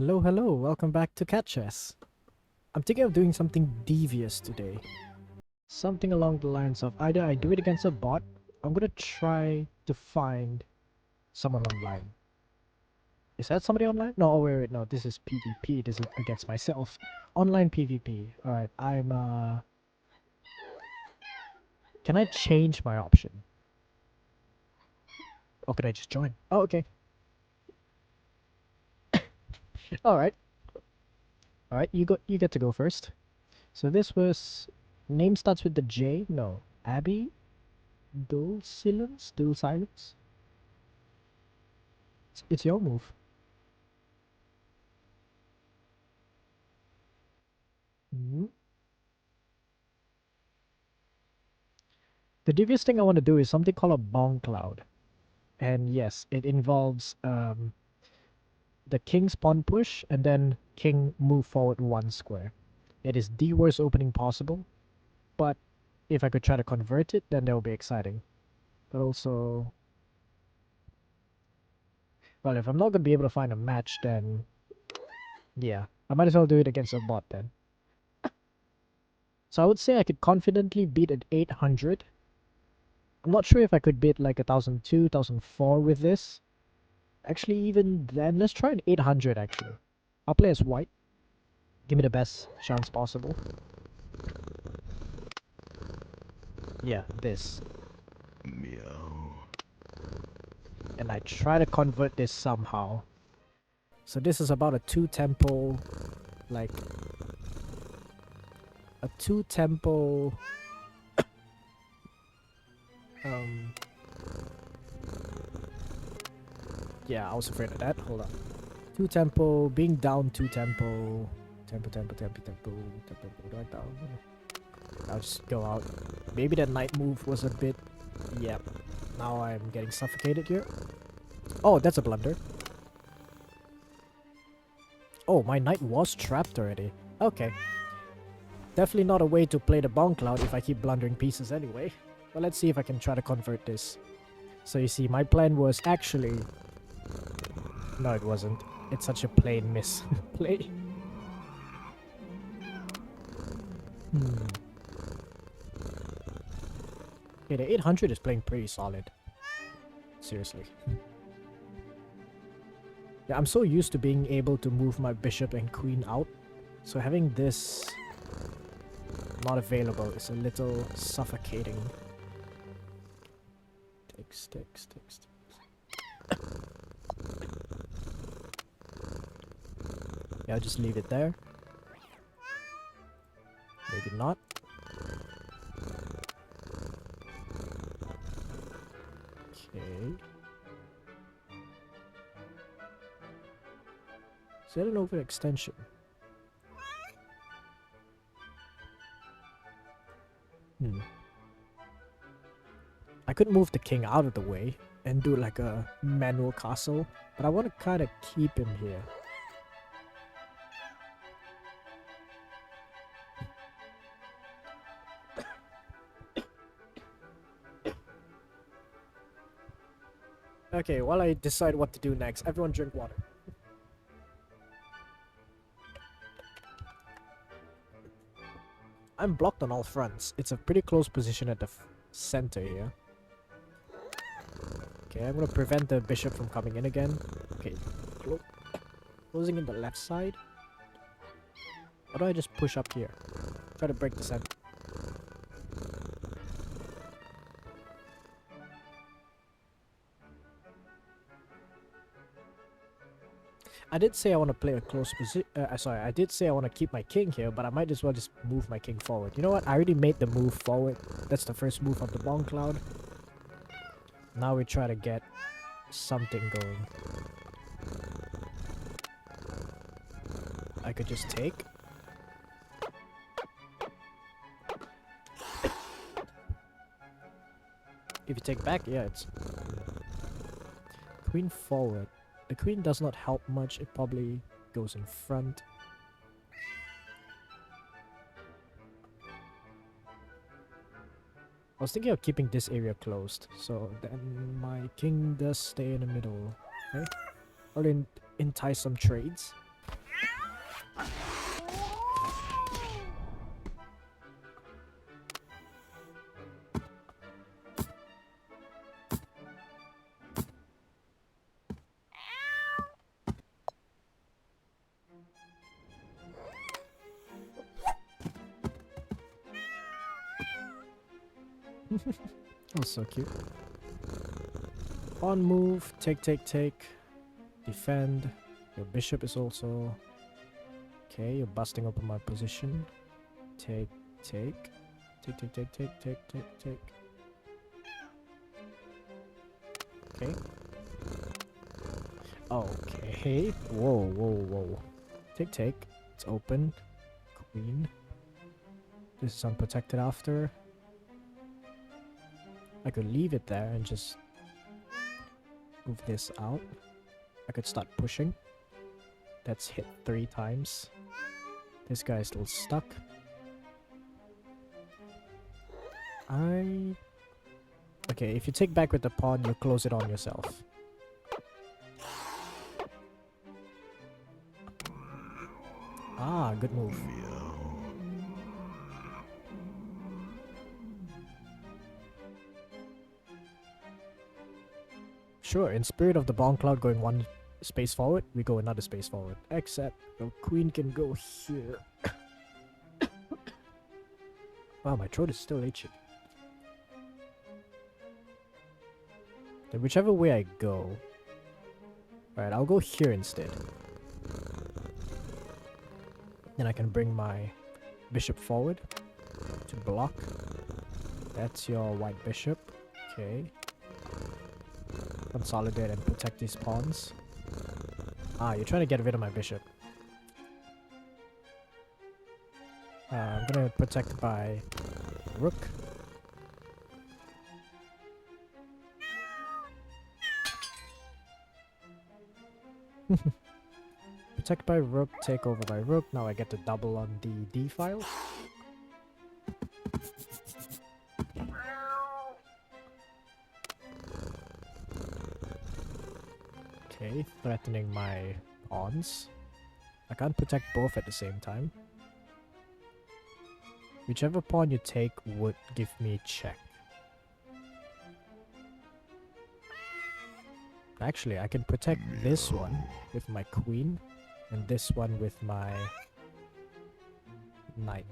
Hello, hello, welcome back to Cat Chess. I'm thinking of doing something devious today. Something along the lines of either I do it against a bot, I'm gonna try to find someone online. Is that somebody online? No, wait, no, this is PvP, this is against myself. Online PvP. Alright, Can I change my option? Or can I just join? Oh, okay. Alright. Alright, you get to go first. So this was... Name starts with the J? No. Abby? Dulcilence? Dulcilence? It's your move. Mhm. The devious thing I want to do is something called a Bongcloud. And yes, it involves the king's pawn push and then king move forward one square. It is the worst opening possible, but if I could try to convert it, then that would be exciting. But also, well, if I'm not going to be able to find a match, then yeah, I might as well do it against a bot then. So I would say I could confidently beat an 800. I'm not sure if I could beat like 1002, 1004 with this. Actually, even then, let's try an 800 actually. I'll play as white. Give me the best chance possible. Yeah, this. Meow. And I try to convert this somehow. So this is about a two-tempo, like... A two-tempo... Yeah, I was afraid of that. Hold on. Two-tempo, being down two-tempo... Tempo, right down. I'll just go out. Maybe that knight move was a bit... Yep. Now I'm getting suffocated here. Oh, that's a blunder. Oh, my knight was trapped already. Okay. Definitely not a way to play the Bongcloud if I keep blundering pieces anyway. But let's see if I can try to convert this. So you see, my plan was actually... No, it wasn't. It's such a plain miss play. Okay, the 800 is playing pretty solid. Seriously. Yeah, I'm so used to being able to move my bishop and queen out. So having this not available is a little suffocating. Takes. Yeah, I'll just leave it there. Maybe not. Okay. Is that an overextension? I could move the king out of the way and do like a manual castle, but I want to kind of keep him here. Okay, while I decide what to do next, everyone drink water. I'm blocked on all fronts. It's a pretty close position at the center here. Okay, I'm gonna prevent the bishop from coming in again. Okay, closing in the left side. Or do I just push up here? Try to break the center. I did say I want to play a close position. Sorry, I did say I want to keep my king here, but I might as well just move my king forward. You know what? I already made the move forward. That's the first move of the Bongcloud. Now we try to get something going. I could just take. If you take back, yeah, it's... Queen forward. The queen does not help much. It probably goes in front. I was thinking of keeping this area closed, so then my king does stay in the middle, right? Or entice some trades. Oh, so cute. On move, take, defend. Your bishop is also... Okay, you're busting open my position. Take. Okay. Okay. Whoa. Take. It's open. Queen. This is unprotected after. I could leave it there and just move this out. I could start pushing. That's hit 3 times. This guy is still stuck. Okay, if you take back with the pawn, you close it on yourself. Ah, good move. Sure, in spirit of the Bongcloud going 1 space forward, we go another space forward. Except the queen can go here. Wow, my throat is still itchy. Then whichever way I go... Alright, I'll go here instead. Then I can bring my bishop forward to block. That's your white bishop. Okay. Consolidate and protect these pawns. Ah, you're trying to get rid of my bishop. I'm gonna protect by rook. Protect by rook, take over by rook. Now I get to double on the D file. Okay, threatening my pawns. I can't protect both at the same time. Whichever pawn you take would give me check. Actually, I can protect this one with my queen, and this one with my knight.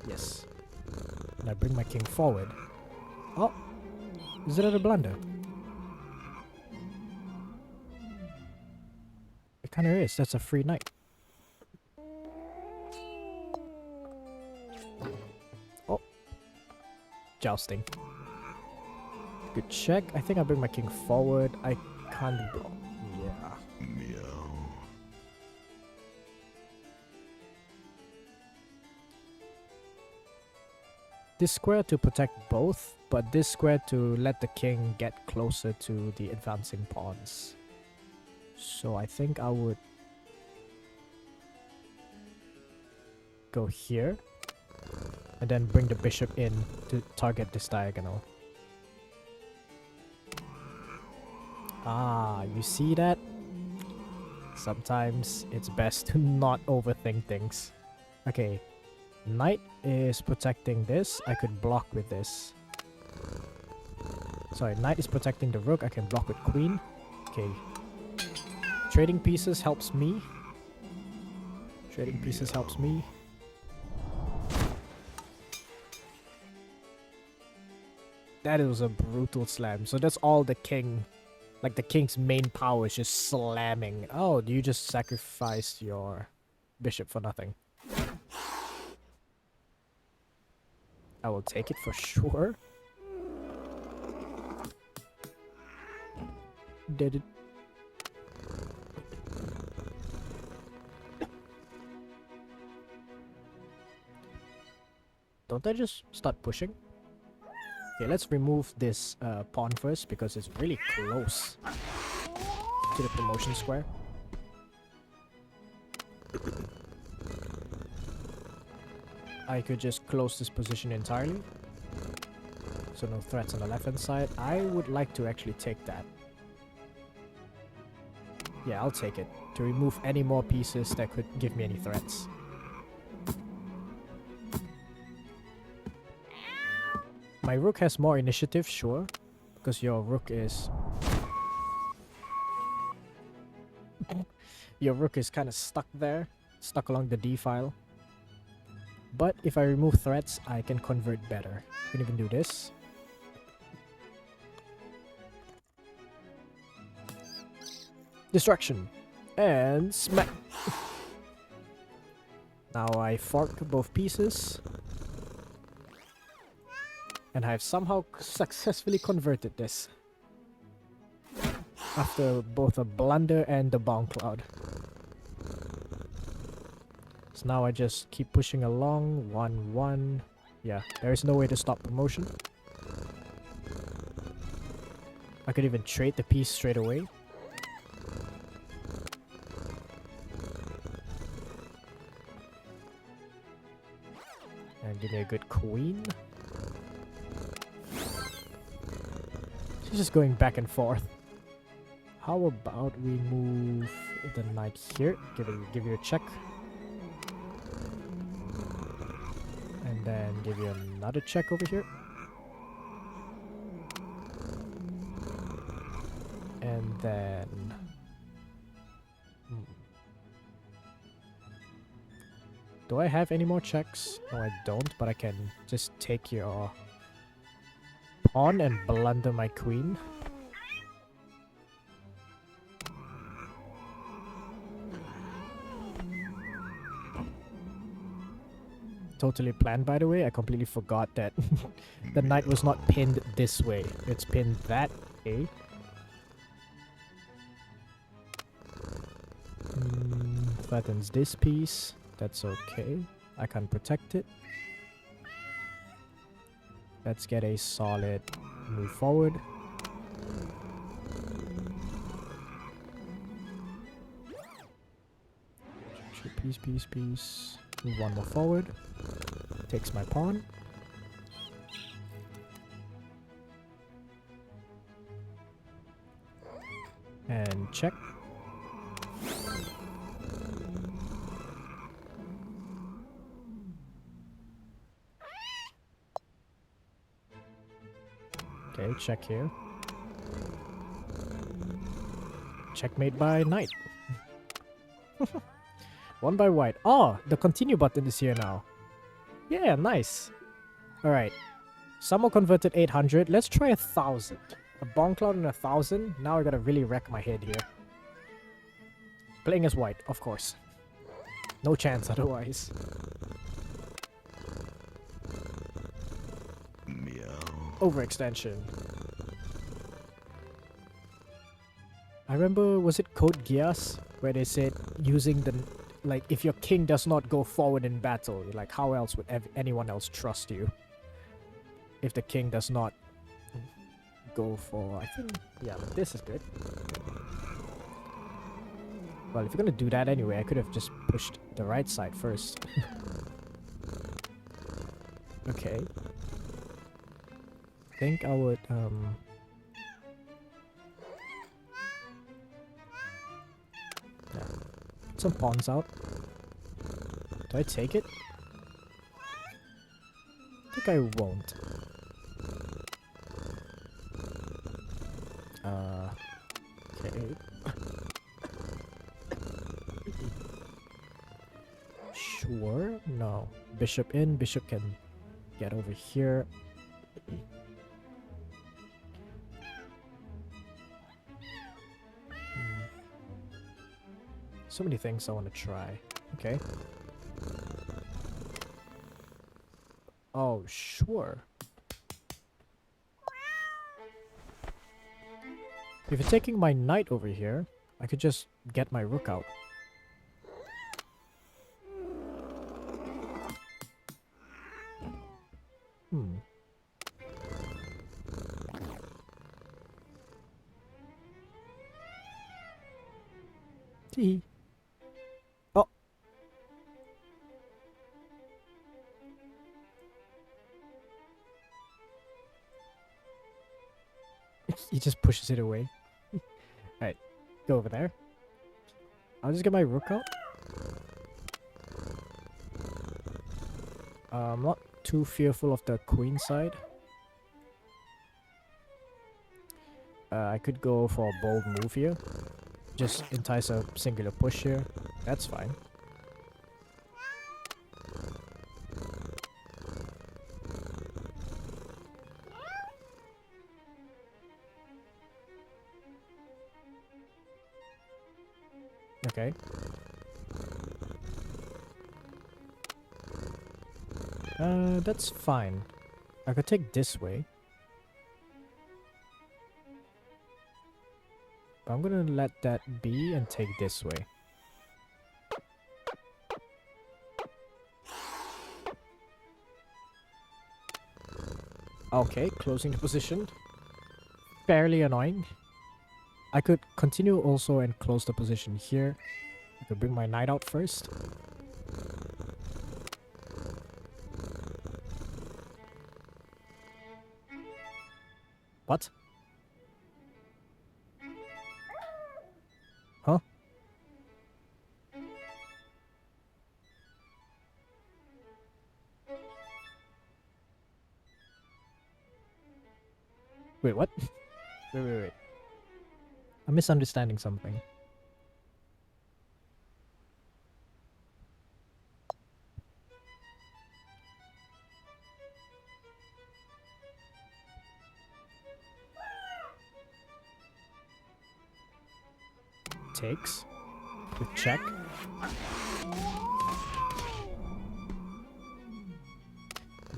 Yes. And I bring my king forward. Oh! Is it a blunder? It kinda is. That's a free knight. Oh. Jousting. Good check. I think I'll bring my king forward. I can't block. Yeah. Meow. This square to protect both, but this square to let the king get closer to the advancing pawns. So I think I would go here and then bring the bishop in to target this diagonal. Ah, you see that? Sometimes it's best to not overthink things. Okay, knight is protecting this. I could block with this. Sorry, knight is protecting the rook. I can block with queen. Okay. Trading pieces helps me. Trading pieces helps me. That was a brutal slam. So that's all the king... Like the king's main power is just slamming. Oh, you just sacrificed your bishop for nothing. I will take it for sure. Did it? Don't I just start pushing? Okay, let's remove this pawn first because it's really close to the promotion square. I could just close this position entirely. So no threats on the left hand side. I would like to actually take that. Yeah, I'll take it. to remove any more pieces that could give me any threats. My rook has more initiative, sure, because your rook is... your rook is kind of stuck there, stuck along the D file. But if I remove threats, I can convert better. I can even do this. Destruction. And smack. Now I fork both pieces. And I've somehow successfully converted this. After both a blunder and the Bongcloud. So now I just keep pushing along. 1-1. Yeah, there is no way to stop promotion. I could even trade the piece straight away. And give me a good queen. She's just going back and forth. How about we move the knight here? Give you a check. And then give you another check over here. And then... Do I have any more checks? No, I don't, but I can just take your pawn and blunder my queen. Totally planned, by the way. I completely forgot that the knight was not pinned this way. It's pinned that way. Threatens this piece. That's okay. I can protect it. Let's get a solid move forward. Piece. Move one more forward. Takes my pawn. And check. Okay, check here. Checkmate by knight. One by white. Oh, the continue button is here now. Yeah, nice. Alright. Someone converted 800. Let's try 1,000. A Bongcloud and 1,000. Now I gotta really wreck my head here. Playing as white, of course. No chance otherwise. Overextension. I remember, was it Code Geass? Where they said using the... Like, if your king does not go forward in battle, like, how else would anyone else trust you? If the king does not go for... I think... Yeah, this is good. Well, if you're gonna do that anyway, I could have just pushed the right side first. Okay. I think I would, yeah. Put some pawns out. Do I take it? I think I won't. Okay. Sure? No. Bishop in, bishop can get over here. So many things I want to try. Okay. Oh, sure. If you're taking my knight over here, I could just get my rook out. Tee. Oh. He just pushes it away. Alright, go over there. I'll just get my rook out. I'm not too fearful of the queen side. I could go for a bold move here. Just entice a singular push here. That's fine. Okay. That's fine. I could take this way. But I'm gonna let that be and take this way. Okay, closing the position. Fairly annoying. I could continue also and close the position here. I could bring my knight out first. What? Huh? Wait, what? Wait. I'm misunderstanding something. Takes. With check.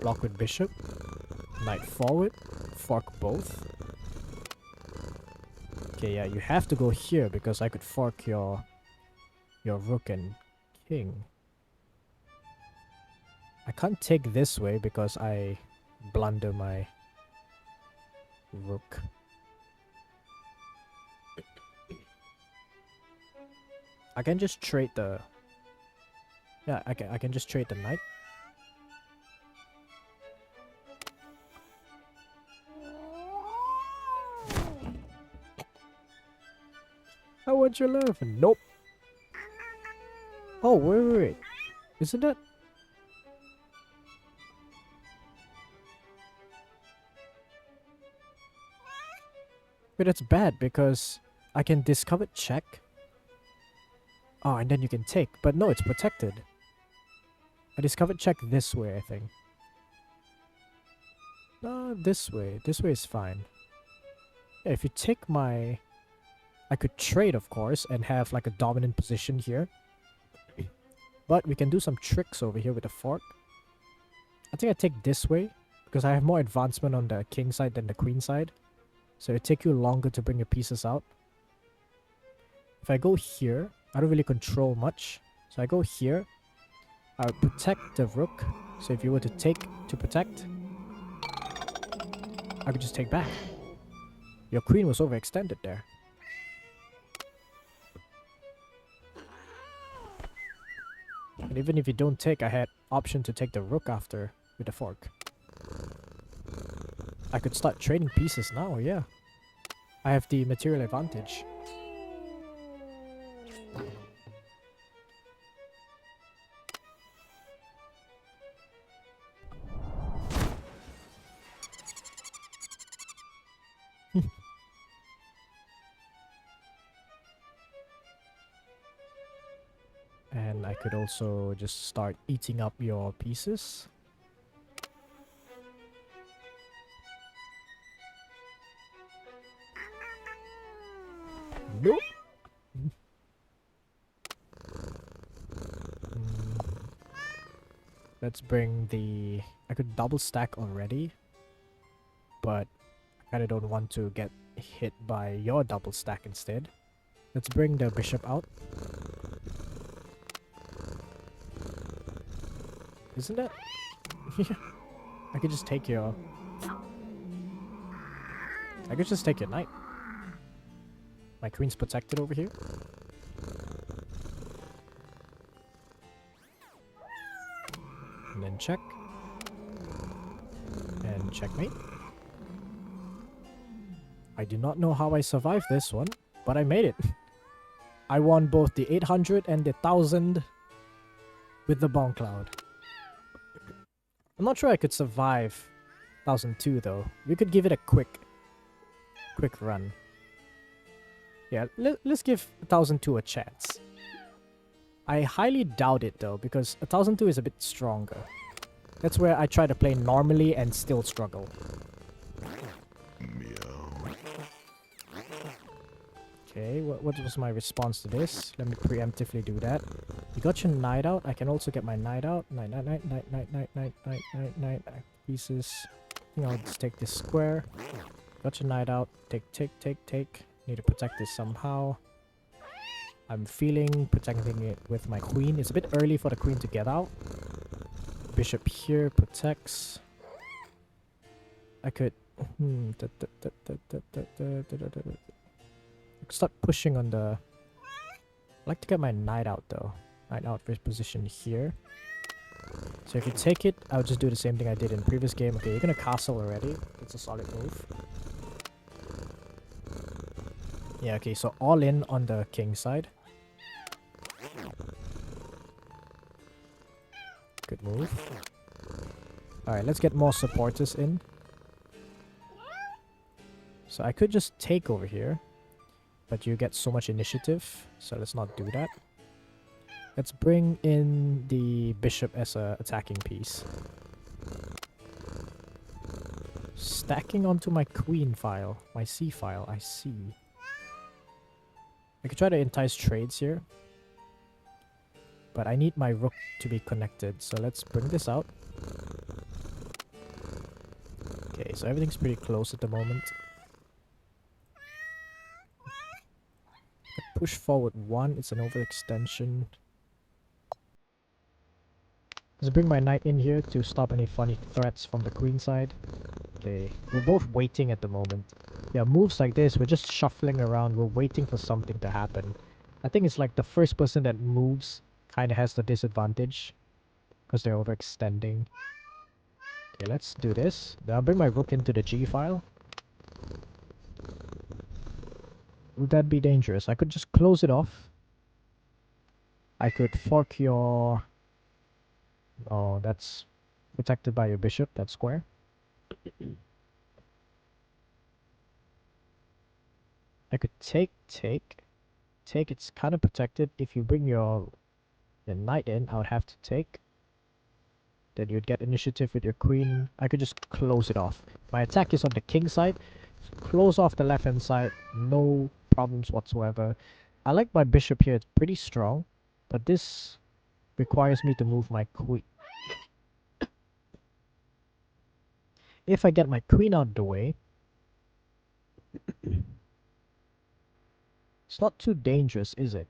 Block with bishop. Knight forward. Fork both. Okay, yeah, you have to go here because I could fork your rook and king. I can't take this way because I blunder my rook. I can just trade the... Yeah, I can just trade the knight. I want your love. Nope. Oh, wait. Isn't that... Wait, that's bad because I can discover check. Oh, and then you can take. But no, it's protected. I discovered check this way, I think. No, this way. This way is fine. Yeah, if you take my... I could trade, of course, and have like a dominant position here. But we can do some tricks over here with the fork. I think I take this way because I have more advancement on the king side than the queen side. So it'll take you longer to bring your pieces out. If I go here, I don't really control much. So I go here. I would protect the rook. So if you were to take to protect, I could just take back. Your queen was overextended there. And even if you don't take, I had option to take the rook after with the fork. I could start trading pieces now, yeah. I have the material advantage. And I could also just start eating up your pieces. Nope. Let's bring the... I could double stack already. But I kinda don't want to get hit by your double stack instead. Let's bring the bishop out. Isn't that? I could just take your... I could just take your knight. My queen's protected over here. And then check. And checkmate. I do not know how I survived this one, but I made it. I won both the 800 and the 1000 with the Bongcloud. I'm not sure I could survive 1002 though. We could give it a quick run. Yeah, let's give 1002 a chance. I highly doubt it though, because 1002 is a bit stronger. That's where I try to play normally and still struggle. Meow. Okay, what was my response to this? Let me preemptively do that. You got your knight out. I can also get my knight out. Knight. Pieces. I think I'll just take this square. Got your knight out. Take. Need to protect this somehow. I'm feeling protecting it with my queen. It's a bit early for the queen to get out. Bishop here protects. I could start pushing on the... I'd like to get my knight out though. Knight out position here. So if you take it, I'll just do the same thing I did in the previous game. Okay, you're gonna castle already. That's a solid move. Yeah, okay, so all in on the king side. Good move. Alright, let's get more supporters in. So I could just take over here, but you get so much initiative, so let's not do that. Let's bring in the bishop as a attacking piece. Stacking onto my queen file, my c file, I see. I could try to entice trades here, but I need my rook to be connected, so let's bring this out. Okay, so everything's pretty close at the moment. Push forward one, it's an overextension. Let's bring my knight in here to stop any funny threats from the queen side. Okay, we're both waiting at the moment. Yeah, moves like this, we're just shuffling around, we're waiting for something to happen. I think it's like the first person that moves kind of has the disadvantage, because they're overextending. Okay, let's do this. Then I'll bring my rook into the g file. Would that be dangerous? I could just close it off. I could fork your... Oh, that's protected by your bishop, that square. I could take, it's kind of protected. If you bring your knight in, I would have to take. Then you'd get initiative with your queen. I could just close it off. My attack is on the king side. Close off the left hand side, no problems whatsoever. I like my bishop here, it's pretty strong, but this requires me to move my queen. If I get my queen out of the way, it's not too dangerous, is it?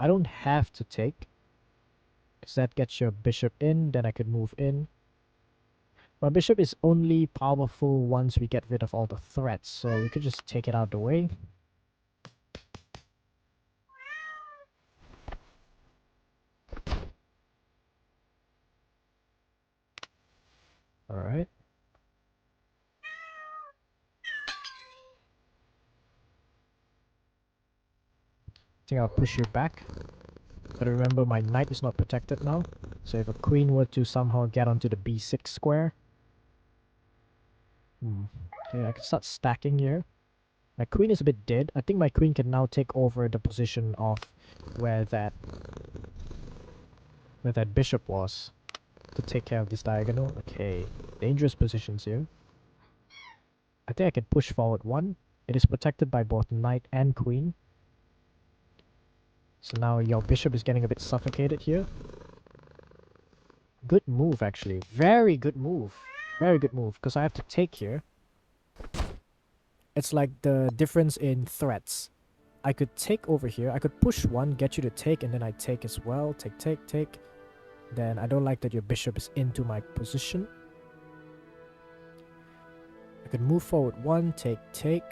I don't have to take, because that gets your bishop in, then I could move in. My bishop is only powerful once we get rid of all the threats, so we could just take it out of the way. Alright. I think I'll push you back. But remember, my knight is not protected now. So if a queen were to somehow get onto the b6 square... Okay, I can start stacking here. My queen is a bit dead. I think my queen can now take over the position of where that bishop was, to take care of this diagonal. Okay, dangerous positions here. I think I can push forward one. It is protected by both knight and queen. So now your bishop is getting a bit suffocated here. Good move, actually. Very good move. Very good move, because I have to take here. It's like the difference in threats. I could take over here. I could push one, get you to take, and then I take as well. Take. Then I don't like that your bishop is into my position. I could move forward one, take.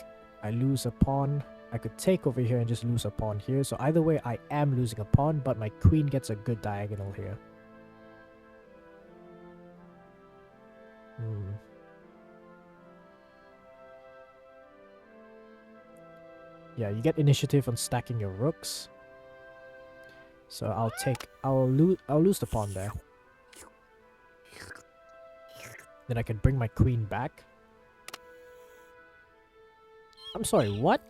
I lose a pawn. I could take over here and just lose a pawn here. So either way, I am losing a pawn, but my queen gets a good diagonal here. Yeah, you get initiative on stacking your rooks. So I'll lose the pawn there. Then I can bring my queen back. I'm sorry, what?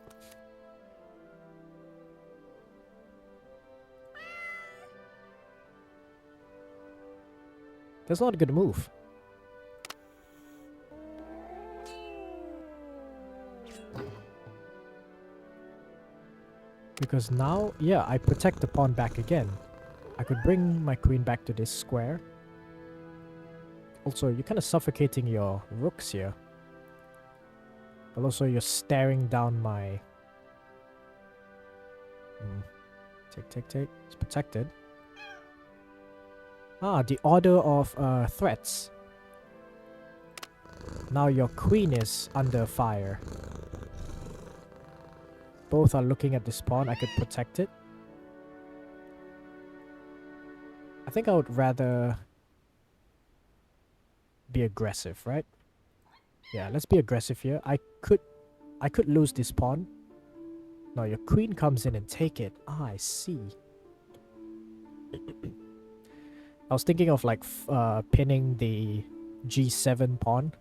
That's not a good move. Because now, yeah, I protect the pawn back again. I could bring my queen back to this square. Also, you're kind of suffocating your rooks here. But also, you're staring down my... Take. It's protected. Ah, the order of threats. Now your queen is under fire. Both are looking at this pawn. I could protect it. I think I would rather be aggressive, right? Yeah, let's be aggressive here. I could lose this pawn. No, your queen comes in and take it. Ah, I see. I was thinking of like pinning the g7 pawn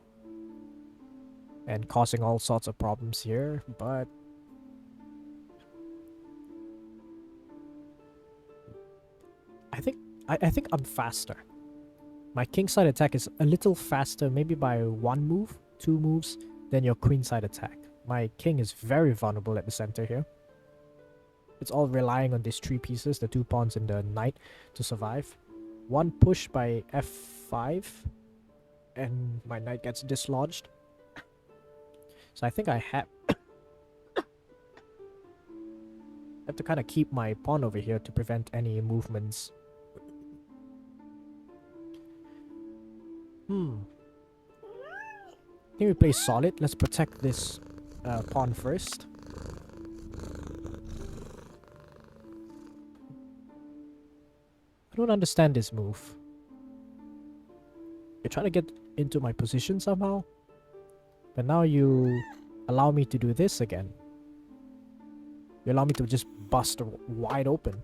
and causing all sorts of problems here, but I think I'm faster. My kingside attack is a little faster, maybe by 1 move, 2 moves, than your queenside attack. My king is very vulnerable at the center here. It's all relying on these 3 pieces, the 2 pawns and the knight, to survive. 1 push by f5, and my knight gets dislodged. So I think I have to kind of keep my pawn over here to prevent any movements. I think we play solid. Let's protect this pawn first. I don't understand this move. You're trying to get into my position somehow, but now you allow me to do this again. You allow me to just bust wide open.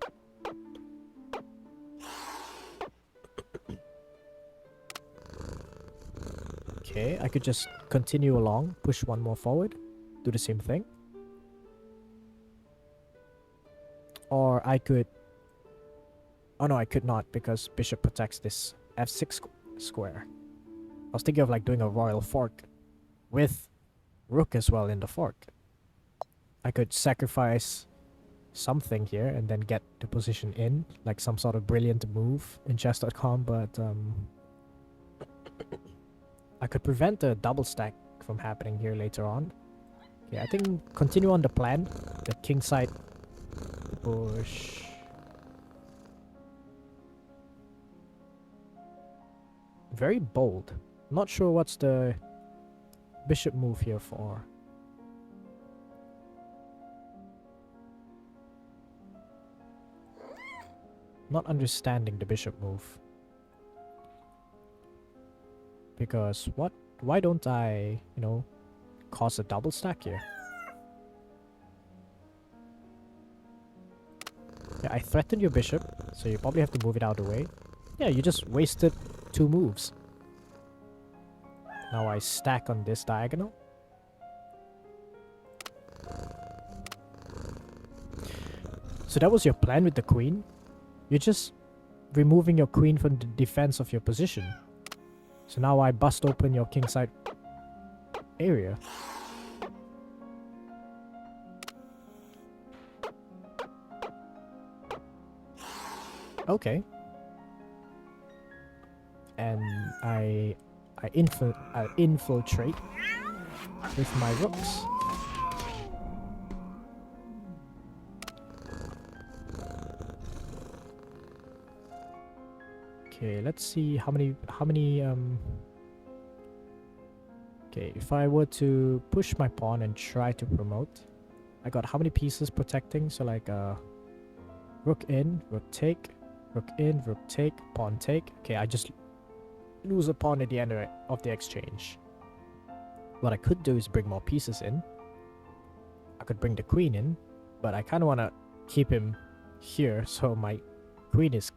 Okay, I could just continue along, push 1 more forward, do the same thing. Or I could... Oh no, I could not, because bishop protects this f6 square. I was thinking of like doing a royal fork with rook as well in the fork. I could sacrifice something here and then get the position in, like some sort of brilliant move in chess.com, but I could prevent a double stack from happening here later on. Okay, I think continue on the plan. The kingside push. Very bold. Not sure what's the bishop move here for. Not understanding the bishop move. Because what? Why don't I, you know, cause a double stack here? Yeah, I threatened your bishop, so you probably have to move it out of the way. Yeah, you just wasted 2 moves. Now I stack on this diagonal. So that was your plan with the queen? You're just removing your queen from the defense of your position. So now I bust open your kingside area. Okay. And I infiltrate with my rooks. Okay, let's see how many okay, if I were to push my pawn and try to promote, I got how many pieces protecting? So like rook in, rook take, rook in, rook take, pawn take. Okay, I just lose a pawn at the end of the exchange. What I could do is bring more pieces in. I could bring the queen in, but I kind of want to keep him here, so my queen is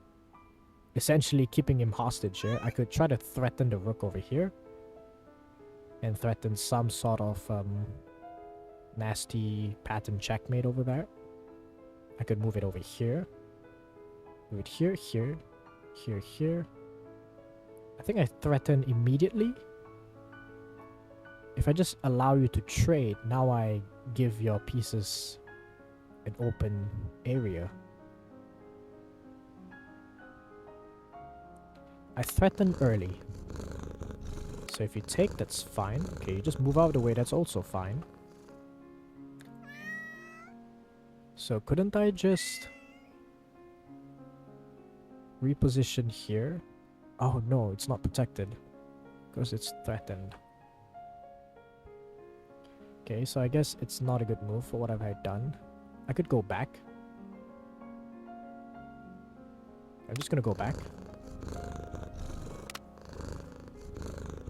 essentially keeping him hostage here. I could try to threaten the rook over here and threaten some sort of nasty pattern checkmate over there. I could move it over here. Move it here, here, here, here. I think I threaten immediately. If I just allow you to trade, now I give your pieces an open area. I threaten early. So if you take, that's fine. Okay, you just move out of the way, that's also fine. So couldn't I just reposition here? Oh no, it's not protected because it's threatened. Okay, so I guess it's not a good move for what have I done. I could go back. I'm just gonna go back.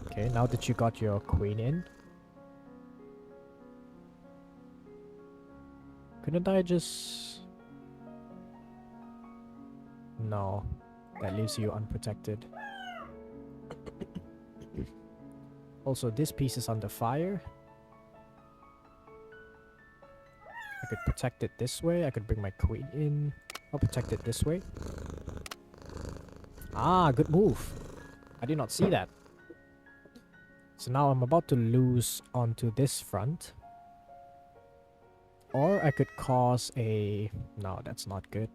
Okay, now that you got your queen in, couldn't I just... No, that leaves you unprotected. Also, this piece is under fire. I could protect it this way. I could bring my queen in. I'll protect it this way. Ah, good move. I did not see that. So now I'm about to lose onto this front. Or I could cause a... No, that's not good.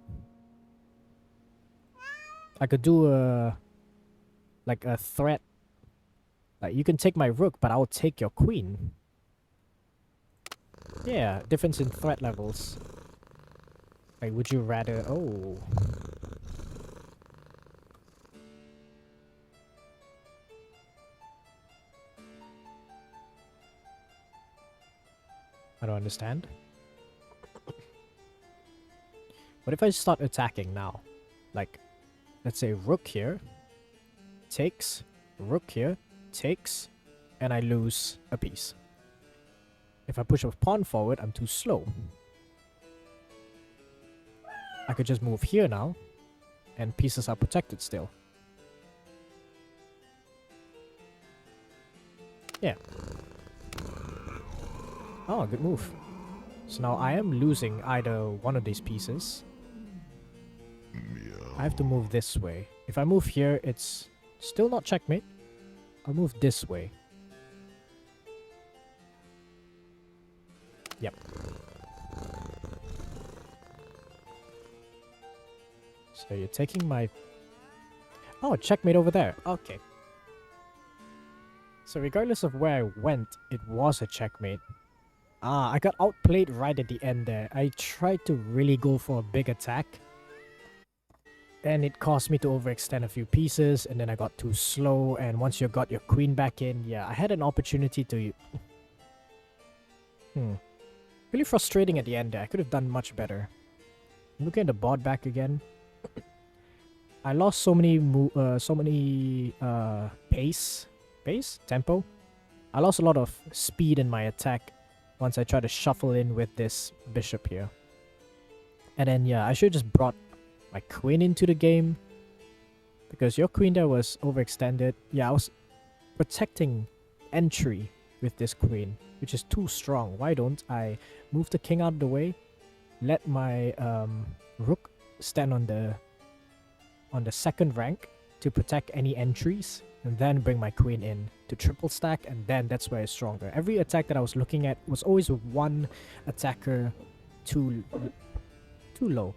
I could do a... like a threat. Like, you can take my rook, but I'll take your queen. Yeah, difference in threat levels. Like, would you rather... Oh. I don't understand. What if I start attacking now? Like, let's say rook here. Takes. Rook here. Takes. And I lose a piece. If I push a pawn forward, I'm too slow. I could just move here now. And pieces are protected still. Yeah. Oh, good move. So now I am losing either one of these pieces. I have to move this way. If I move here, it's still not checkmate. I'll move this way. Yep. So you're taking my... Oh, checkmate over there. Okay. So regardless of where I went, it was a checkmate. Ah, I got outplayed right at the end there. I tried to really go for a big attack. And it caused me to overextend a few pieces, and then I got too slow, and once you got your queen back in, yeah, I had an opportunity to... Really frustrating at the end there. I could have done much better. I'm looking at the board back again. I lost so many tempo. I lost a lot of speed in my attack once I tried to shuffle in with this bishop here. And then, yeah, I should have just brought my queen into the game, because your queen there was overextended. Yeah, I was protecting entry with this queen, which is too strong. Why don't I move the king out of the way, let my rook stand on the second rank to protect any entries, and then bring my queen in to triple stack, and then that's where it's stronger. Every attack that I was looking at was always with one attacker too low.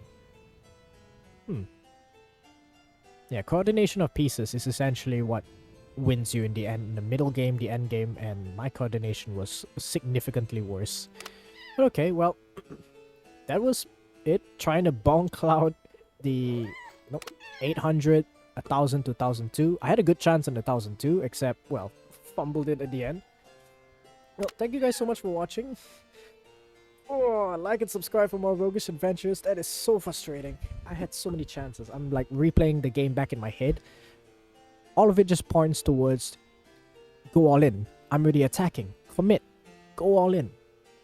Yeah, coordination of pieces is essentially what wins you in the end, in the middle game, the end game, and my coordination was significantly worse. But okay, well, that was it. Trying to Bongcloud the 800, 1000 to 1002. I had a good chance on the 1002, except, well, fumbled it at the end. Well, thank you guys so much for watching. Oh, like and subscribe for more roguish adventures. That is so frustrating. I had so many chances. I'm like replaying the game back in my head. All of it just points towards go all in. I'm really attacking. Commit. Go all in.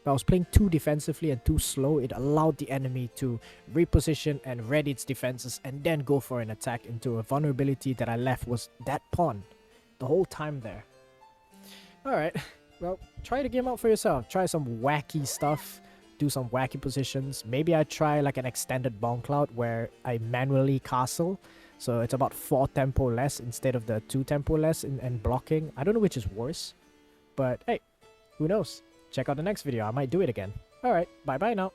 I was playing too defensively and too slow, it allowed the enemy to reposition and ready its defenses and then go for an attack into a vulnerability that I left was that pawn the whole time there. Alright, well, try the game out for yourself. Try some wacky stuff, do some wacky positions. Maybe I try like an extended Bongcloud where I manually castle. So it's about 4 tempo less instead of the 2 tempo less and blocking. I don't know which is worse. But hey, who knows? Check out the next video. I might do it again. Alright, bye bye now.